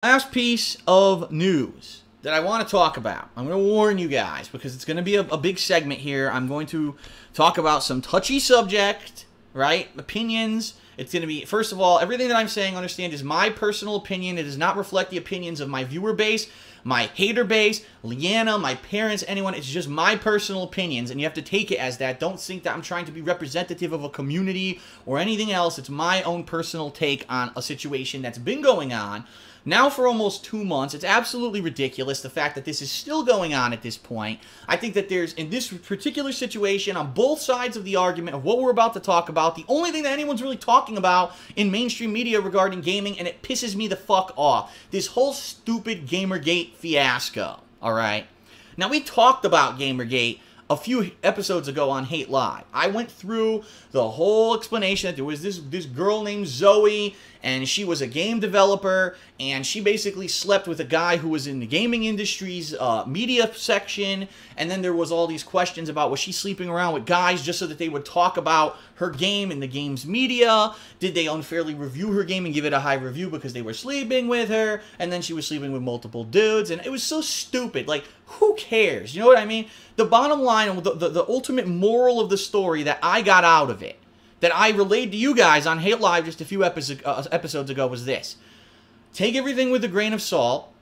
Last piece of news that I want to talk about. I'm going to warn you guys because it's going to be a big segment here. I'm going to talk about some touchy subject, right? Opinions. It's going to be, first of all, everything that I'm saying, understand, is my personal opinion. It does not reflect the opinions of my viewer base, my hater base, Leanna, my parents, anyone. It's just my personal opinions, and you have to take it as that. Don't think that I'm trying to be representative of a community or anything else. It's my own personal take on a situation that's been going on now for almost 2 months. It's absolutely ridiculous, the fact that this is still going on at this point. I think that there's, in this particular situation, on both sides of the argument of what we're about to talk about, the only thing that anyone's really talking about in mainstream media regarding gaming, and it pisses me the fuck off, this whole stupid Gamergate fiasco, alright? Now, we talked about Gamergate a few episodes ago on Hate Live. I went through the whole explanation that there was this girl named Zoe, and she was a game developer, and she basically slept with a guy who was in the gaming industry's media section, and then there was all these questions about, was she sleeping around with guys just so that they would talk about her game in the game's media? Did they unfairly review her game and give it a high review because they were sleeping with her? And then she was sleeping with multiple dudes, and it was so stupid. Like, who cares? You know what I mean? The bottom line, the ultimate moral of the story that I got out of it, that I relayed to you guys on Hate Live just a few episodes ago, was this. Take everything with a grain of salt.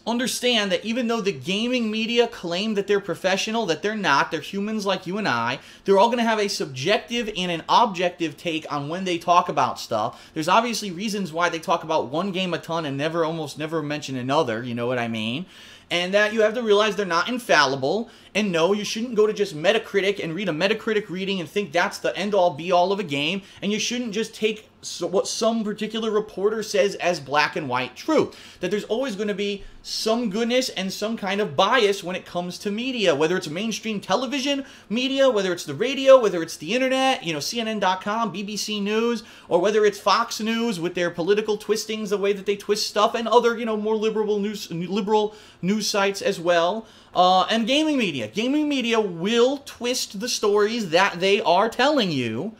Understand that even though the gaming media claim that they're professional, that they're not. They're humans like you and I. They're all going to have a subjective and an objective take on when they talk about stuff. There's obviously reasons why they talk about one game a ton and almost never mention another. You know what I mean? And that you have to realize they're not infallible. And no, you shouldn't go to just Metacritic and read a Metacritic reading and think that's the end-all, be-all of a game. And you shouldn't just take what some particular reporter says as black and white truth. That there's always going to be some goodness and some kind of bias when it comes to media. Whether it's mainstream television media, whether it's the radio, whether it's the internet, you know, CNN.com, BBC News, or whether it's Fox News with their political twistings, the way that they twist stuff, and other, you know, more liberal news sites as well. And gaming media. Gaming media will twist the stories that they are telling you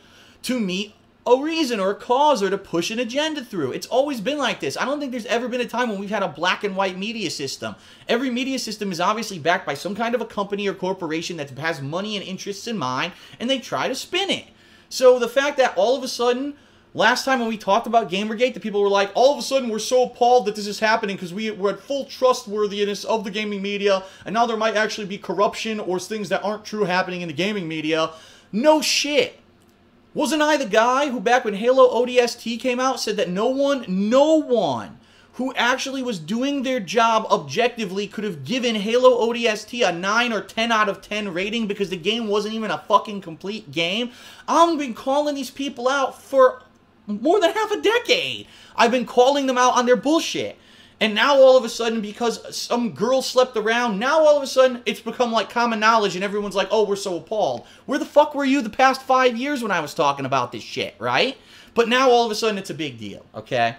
to meet a reason or a cause or to push an agenda through. It's always been like this. I don't think there's ever been a time when we've had a black and white media system. Every media system is obviously backed by some kind of a company or corporation that has money and interests in mind, and they try to spin it. So the fact that all of a sudden, last time when we talked about Gamergate, the people were like, all of a sudden we're so appalled that this is happening because we're at full trustworthiness of the gaming media, and now there might actually be corruption or things that aren't true happening in the gaming media. No shit. Wasn't I the guy who, back when Halo ODST came out, said that no one who actually was doing their job objectively could have given Halo ODST a 9 or 10 out of 10 rating because the game wasn't even a fucking complete game? I've been calling these people out for more than half a decade. I've been calling them out on their bullshit. And now all of a sudden, because some girl slept around, now all of a sudden it's become like common knowledge and everyone's like, oh, we're so appalled. Where the fuck were you the past 5 years when I was talking about this shit, right? But now all of a sudden it's a big deal, okay?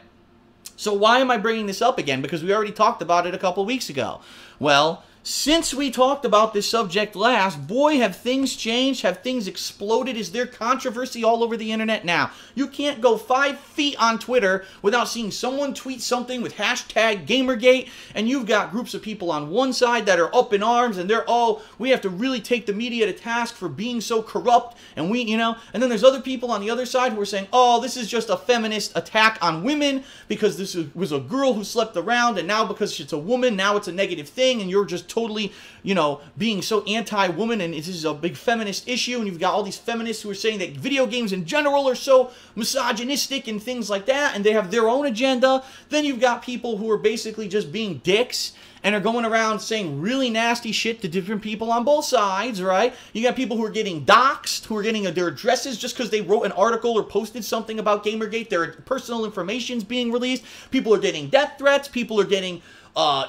So why am I bringing this up again? Because we already talked about it a couple weeks ago. Well, since we talked about this subject last, boy, have things changed, have things exploded. Is there controversy all over the internet now? You can't go 5 feet on Twitter without seeing someone tweet something with hashtag Gamergate, and you've got groups of people on one side that are up in arms, and they're, oh, we have to really take the media to task for being so corrupt, and we, you know, and then there's other people on the other side who are saying, oh, this is just a feminist attack on women because this was a girl who slept around, and now because it's a woman, now it's a negative thing, and you're just totally, you know, being so anti-woman, and this is a big feminist issue, and you've got all these feminists who are saying that video games in general are so misogynistic and things like that, and they have their own agenda. Then you've got people who are basically just being dicks and are going around saying really nasty shit to different people on both sides, right? You got people who are getting doxxed, who are getting their addresses just because they wrote an article or posted something about Gamergate. Their personal information is being released. People are getting death threats. People are getting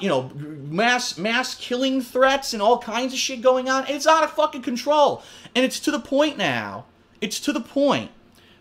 you know, mass killing threats and all kinds of shit going on. And it's out of fucking control. And it's to the point now. It's to the point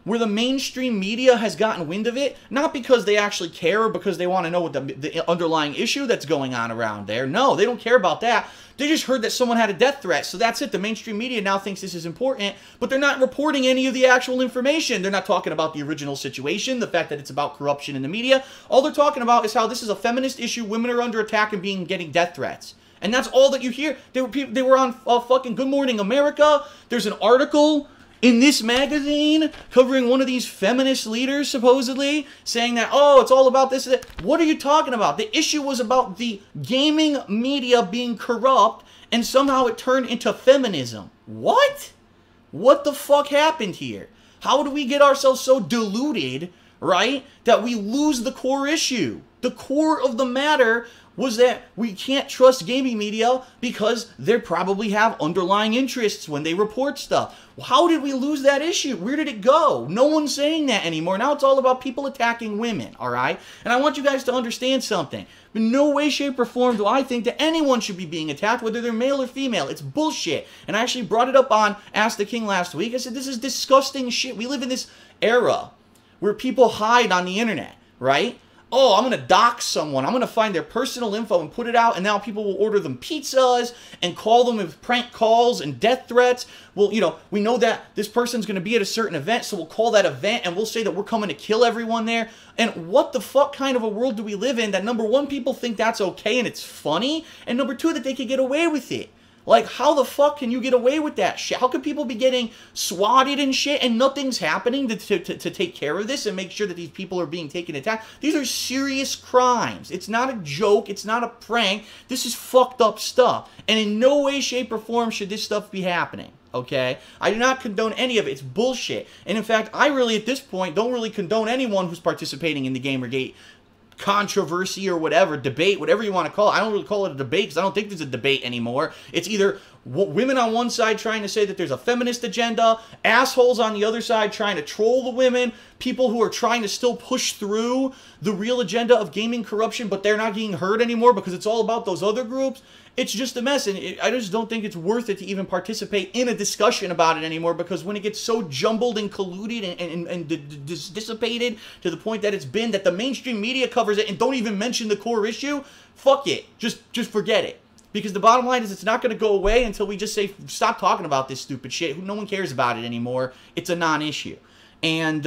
where the mainstream media has gotten wind of it, not because they actually care or because they want to know what the underlying issue that's going on around there. No, they don't care about that. They just heard that someone had a death threat, so that's it. The mainstream media now thinks this is important, but they're not reporting any of the actual information. They're not talking about the original situation, the fact that it's about corruption in the media. All they're talking about is how this is a feminist issue, women are under attack and getting death threats. And that's all that you hear. They were on fucking Good Morning America. There's an article in this magazine covering one of these feminist leaders, supposedly, saying that, oh, it's all about this. What are you talking about? The issue was about the gaming media being corrupt, and somehow it turned into feminism. What? What the fuck happened here? How do we get ourselves so deluded, right, that we lose the core issue? The core of the matter was that we can't trust gaming media because they probably have underlying interests when they report stuff. How did we lose that issue? Where did it go? No one's saying that anymore. Now it's all about people attacking women, all right? And I want you guys to understand something. In no way, shape, or form do I think that anyone should be being attacked, whether they're male or female. It's bullshit. And I actually brought it up on Ask the King last week. I said, this is disgusting shit. We live in this era where people hide on the internet, right? Oh, I'm going to dox someone. I'm going to find their personal info and put it out, and now people will order them pizzas and call them with prank calls and death threats. Well, you know, we know that this person's going to be at a certain event, so we'll call that event, and we'll say that we're coming to kill everyone there. And what the fuck kind of a world do we live in that, number one, people think that's okay and it's funny, and number two, that they can get away with it? Like, how the fuck can you get away with that shit? How can people be getting swatted and shit and nothing's happening to take care of this and make sure that these people are being taken attacked? These are serious crimes. It's not a joke. It's not a prank. This is fucked up stuff. And in no way, shape, or form should this stuff be happening. Okay? I do not condone any of it. It's bullshit. And in fact, I really, at this point, don't really condone anyone who's participating in the Gamergate controversy or whatever, debate, whatever you want to call it. I don't really call it a debate because I don't think there's a debate anymore. It's either women on one side trying to say that there's a feminist agenda, assholes on the other side trying to troll the women, people who are trying to still push through the real agenda of gaming corruption, but they're not getting heard anymore because it's all about those other groups. It's just a mess, and I just don't think it's worth it to even participate in a discussion about it anymore, because when it gets so jumbled and colluded and dissipated to the point that it's been, that the mainstream media covers it and don't even mention the core issue, fuck it. Just forget it. Because the bottom line is it's not going to go away until we just say, stop talking about this stupid shit. No one cares about it anymore. It's a non-issue. And,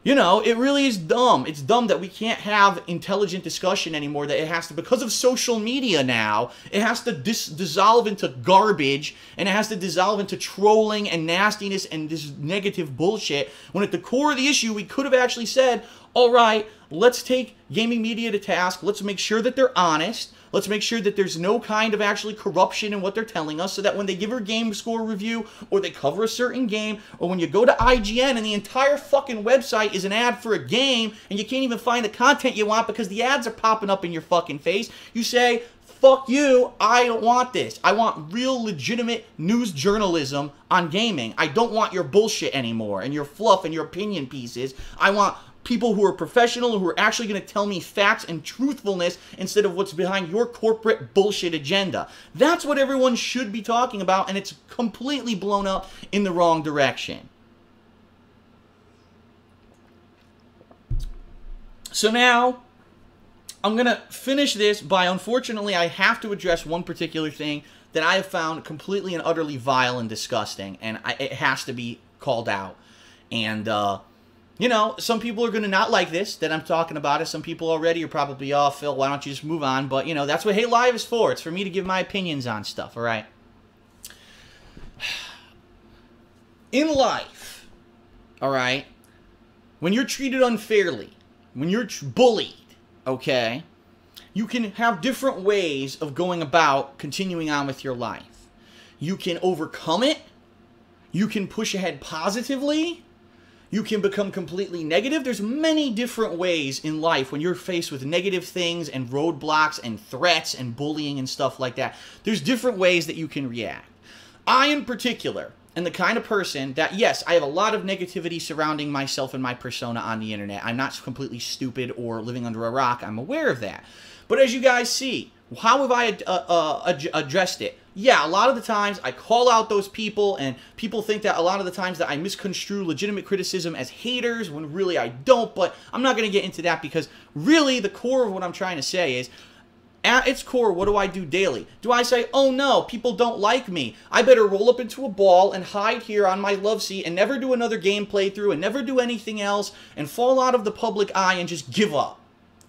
you know, it really is dumb. It's dumb that we can't have intelligent discussion anymore, that it has to, because of social media now, it has to dissolve into garbage, and it has to dissolve into trolling and nastiness and this negative bullshit, when at the core of the issue, we could have actually said, all right, let's take gaming media to task. Let's make sure that they're honest. Let's make sure that there's no kind of actually corruption in what they're telling us, so that when they give a game score review, or they cover a certain game, or when you go to IGN and the entire fucking website is an ad for a game, and you can't even find the content you want because the ads are popping up in your fucking face, you say, fuck you, I don't want this. I want real, legitimate news journalism on gaming. I don't want your bullshit anymore, and your fluff and your opinion pieces. I want people who are professional, who are actually going to tell me facts and truthfulness instead of what's behind your corporate bullshit agenda. That's what everyone should be talking about, and it's completely blown up in the wrong direction. So now, I'm going to finish this by, unfortunately, I have to address one particular thing that I have found completely and utterly vile and disgusting, and it has to be called out. And, you know, some people are going to not like this, that I'm talking about it. Some people already are probably, oh, Phil, why don't you just move on? But, you know, that's what Hate Live is for. It's for me to give my opinions on stuff, all right? In life, all right, when you're treated unfairly, when you're bullied, okay, you can have different ways of going about continuing on with your life. You can overcome it. You can push ahead positively. You can become completely negative. There's many different ways in life when you're faced with negative things and roadblocks and threats and bullying and stuff like that. There's different ways that you can react. I, in particular, am the kind of person that, yes, I have a lot of negativity surrounding myself and my persona on the internet. I'm not completely stupid or living under a rock. I'm aware of that. But as you guys see, how have I addressed it? yeah, a lot of the times I call out those people, and people think that a lot of the times that I misconstrue legitimate criticism as haters, when really I don't, but I'm not going to get into that, because really the core of what I'm trying to say is, at its core, what do I do daily? Do I say, oh no, people don't like me, I better roll up into a ball and hide here on my love seat and never do another game playthrough and never do anything else and fall out of the public eye and just give up,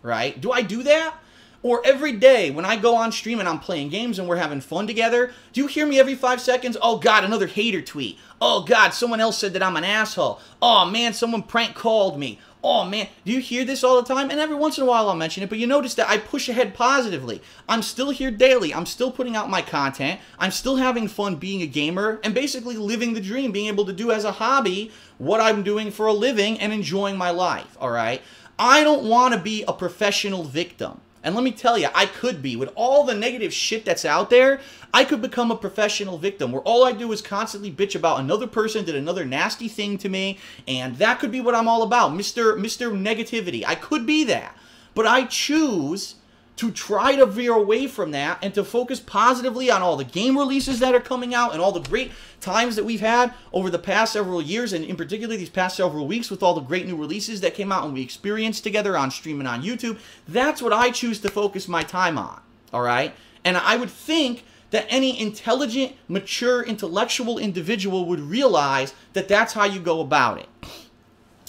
right? Do I do that? Or every day when I go on stream and I'm playing games and we're having fun together, do you hear me every 5 seconds? Oh God, another hater tweet. Oh God, someone else said that I'm an asshole. Oh man, someone prank called me. Oh man, do you hear this all the time? And every once in a while I'll mention it, but you notice that I push ahead positively. I'm still here daily. I'm still putting out my content. I'm still having fun being a gamer and basically living the dream, being able to do as a hobby what I'm doing for a living and enjoying my life, all right? I don't want to be a professional victim. And let me tell you, I could be. With all the negative shit that's out there, I could become a professional victim where all I do is constantly bitch about another person did another nasty thing to me, and that could be what I'm all about, Mr. Negativity. I could be that. But I choose to try to veer away from that and to focus positively on all the game releases that are coming out and all the great times that we've had over the past several years, and in particular these past several weeks with all the great new releases that came out and we experienced together on stream and on YouTube. That's what I choose to focus my time on, all right? And I would think that any intelligent, mature, intellectual individual would realize that that's how you go about it.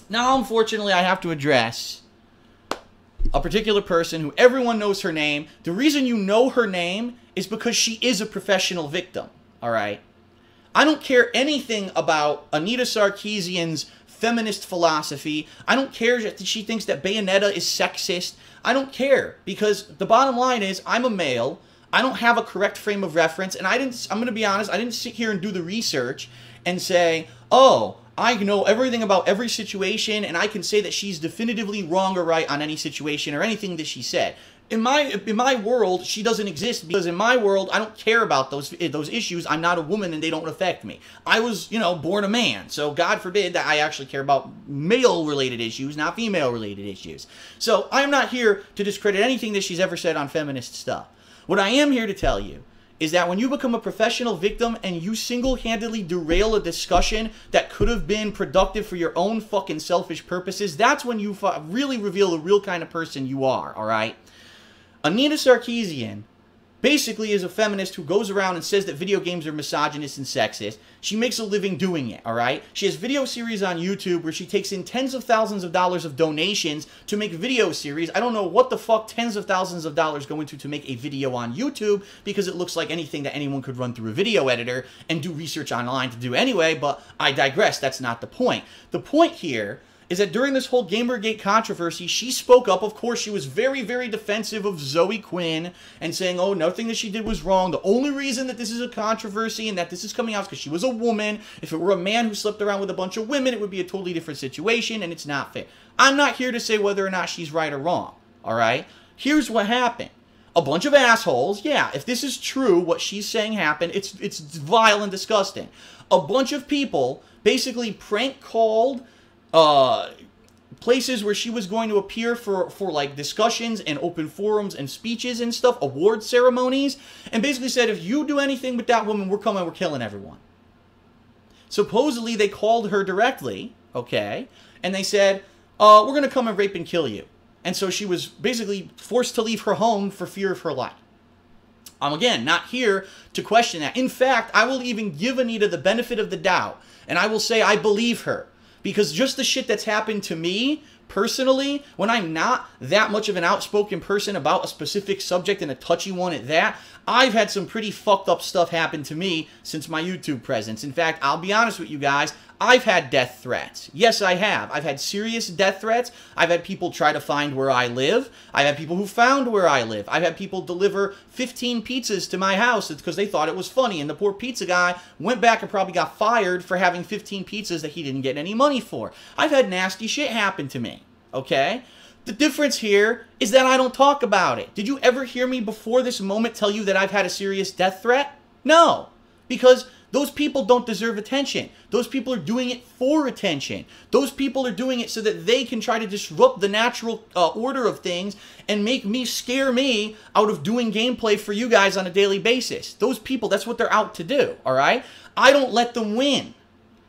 Now, unfortunately, I have to address a particular person who everyone knows her name. The reason you know her name is because she is a professional victim, all right? I don't care anything about Anita Sarkeesian's feminist philosophy. I don't care that she thinks that Bayonetta is sexist. I don't care, because the bottom line is I'm a male. I don't have a correct frame of reference, and I'm going to be honest, I didn't sit here and do the research and say, oh, I know everything about every situation, and I can say that she's definitively wrong or right on any situation or anything that she said. In my world, she doesn't exist, because in my world, I don't care about those issues. I'm not a woman, and they don't affect me. I was, born a man, so God forbid that I actually care about male-related issues, not female-related issues. So I'm not here to discredit anything that she's ever said on feminist stuff. What I am here to tell you is that when you become a professional victim and you single-handedly derail a discussion that could have been productive for your own fucking selfish purposes, that's when you really reveal the real kind of person you are, all right? Anita Sarkeesian basically is a feminist who goes around and says that video games are misogynist and sexist. She makes a living doing it, all right? She has video series on YouTube where she takes in tens of thousands of dollars of donations to make video series. I don't know what the fuck tens of thousands of dollars go into to make a video on YouTube, because it looks like anything that anyone could run through a video editor and do research online to do anyway, but I digress. That's not the point. The point here is that during this whole Gamergate controversy, she spoke up. Of course, she was very, very defensive of Zoe Quinn and saying, oh, nothing that she did was wrong. The only reason that this is a controversy and that this is coming out is because she was a woman. If it were a man who slept around with a bunch of women, it would be a totally different situation, and it's not fair. I'm not here to say whether or not she's right or wrong, all right? Here's what happened. A bunch of assholes, yeah, if this is true, what she's saying happened, it's vile and disgusting. A bunch of people basically prank called places where she was going to appear for like discussions and open forums and speeches and stuff, award ceremonies, and basically said, if you do anything with that woman, we're killing everyone. Supposedly, they called her directly, okay, and they said, we're going to come and rape and kill you. And so she was basically forced to leave her home for fear of her life. I'm, again, not here to question that. In fact, I will even give Anita the benefit of the doubt, and I will say I believe her. Because just the shit that's happened to me, personally, when I'm not that much of an outspoken person about a specific subject and a touchy one at that, I've had some pretty fucked up stuff happen to me since my YouTube presence. In fact, I'll be honest with you guys, I've had death threats. Yes, I have. I've had serious death threats. I've had people try to find where I live. I've had people who found where I live. I've had people deliver 15 pizzas to my house because they thought it was funny, and the poor pizza guy went back and probably got fired for having 15 pizzas that he didn't get any money for. I've had nasty shit happen to me, okay? The difference here is that I don't talk about it. Did you ever hear me before this moment tell you that I've had a serious death threat? No, because Those people don't deserve attention. Those people are doing it for attention. Those people are doing it so that they can try to disrupt the natural order of things and scare me out of doing gameplay for you guys on a daily basis. Those people, that's what they're out to do, all right? I don't let them win.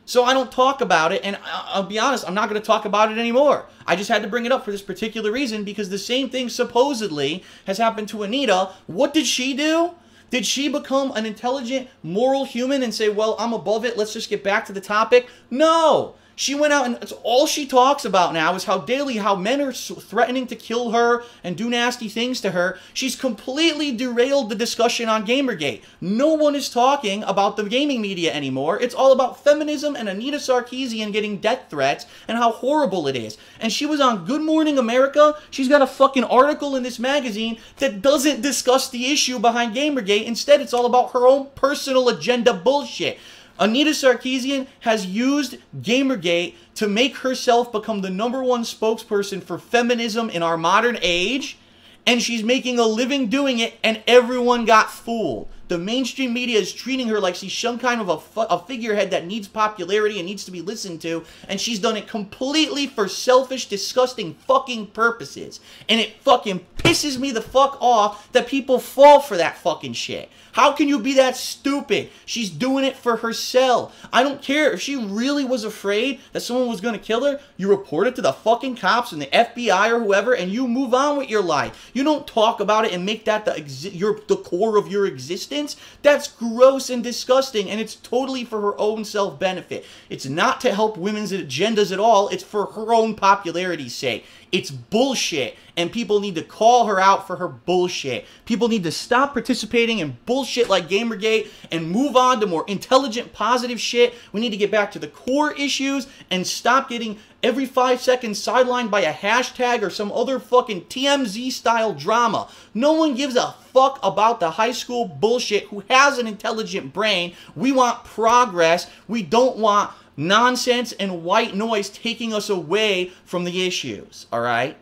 So I don't talk about it, and I'll be honest, I'm not going to talk about it anymore. I just had to bring it up for this particular reason because the same thing supposedly has happened to Anita. What did she do? Did she become an intelligent, moral human and say, well, I'm above it, let's just get back to the topic? No! She went out and it's all she talks about now is how men are threatening to kill her and do nasty things to her. She's completely derailed the discussion on Gamergate. No one is talking about the gaming media anymore. It's all about feminism and Anita Sarkeesian getting death threats and how horrible it is. And she was on Good Morning America. She's got a fucking article in this magazine that doesn't discuss the issue behind Gamergate. Instead, it's all about her own personal agenda bullshit. Anita Sarkeesian has used Gamergate to make herself become the #1 spokesperson for feminism in our modern age, and she's making a living doing it, and everyone got fooled. The mainstream media is treating her like she's some kind of a figurehead that needs popularity and needs to be listened to, and she's done it completely for selfish, disgusting fucking purposes. And it fucking pisses me the fuck off that people fall for that fucking shit. How can you be that stupid? She's doing it for herself. I don't care. If she really was afraid that someone was going to kill her, you report it to the fucking cops and the FBI or whoever, and you move on with your life. You don't talk about it and make that the core of your existence. That's gross and disgusting, and it's totally for her own self-benefit. It's not to help women's agendas at all. It's for her own popularity's sake. It's bullshit, and people need to call her out for her bullshit. People need to stop participating in bullshit like Gamergate and move on to more intelligent, positive shit. We need to get back to the core issues and stop getting every 5 seconds sidelined by a hashtag or some other fucking TMZ-style drama. No one gives a fuck about the high school bullshit who has an intelligent brain. We want progress. We don't want nonsense and white noise taking us away from the issues, all right?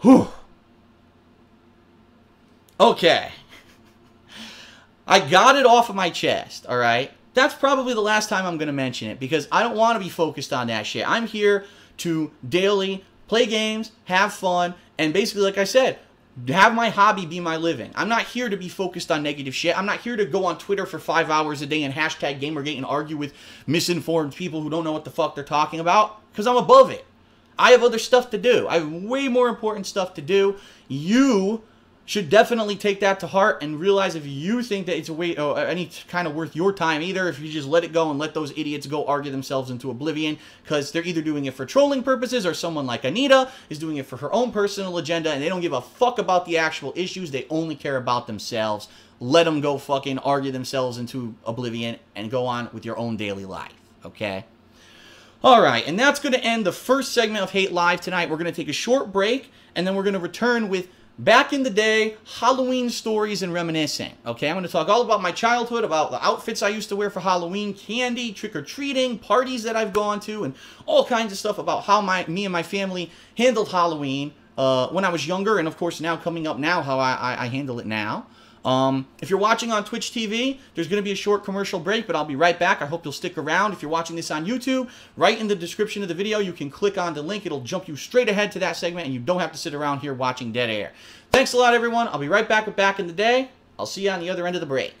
Whew. Okay. I got it off of my chest, all right? That's probably the last time I'm going to mention it because I don't want to be focused on that shit. I'm here to daily play games, have fun, and basically, like I said, have my hobby be my living. I'm not here to be focused on negative shit. I'm not here to go on Twitter for 5 hours a day and hashtag Gamergate and argue with misinformed people who don't know what the fuck they're talking about because I'm above it. I have other stuff to do. I have way more important stuff to do. You should definitely take that to heart and realize if you think that it's any kind of worth your time either, if you just let it go and let those idiots go argue themselves into oblivion because they're either doing it for trolling purposes or someone like Anita is doing it for her own personal agenda and they don't give a fuck about the actual issues. They only care about themselves. Let them go fucking argue themselves into oblivion and go on with your own daily life, okay? All right, and that's going to end the first segment of Hate Live tonight. We're going to take a short break, and then we're going to return with back in the day, Halloween stories and reminiscing. Okay, I'm going to talk all about my childhood, about the outfits I used to wear for Halloween, candy, trick-or-treating, parties that I've gone to, and all kinds of stuff about how me and my family handled Halloween when I was younger, and of course now coming up now, how I handle it now. If you're watching on Twitch TV, there's going to be a short commercial break, but I'll be right back. I hope you'll stick around. If you're watching this on YouTube, right in the description of the video, you can click on the link. It'll jump you straight ahead to that segment, and you don't have to sit around here watching dead air. Thanks a lot, everyone. I'll be right back with Back in the Day. I'll see you on the other end of the break.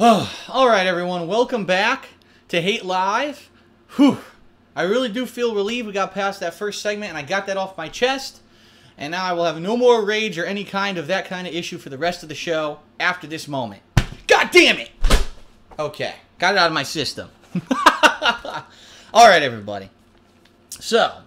All right, everyone. Welcome back to Hate Live. Whew. I really do feel relieved we got past that first segment, and I got that off my chest. And now I will have no more rage or any kind of that kind of issue for the rest of the show after this moment. God damn it! Okay, got it out of my system. All right, everybody. So,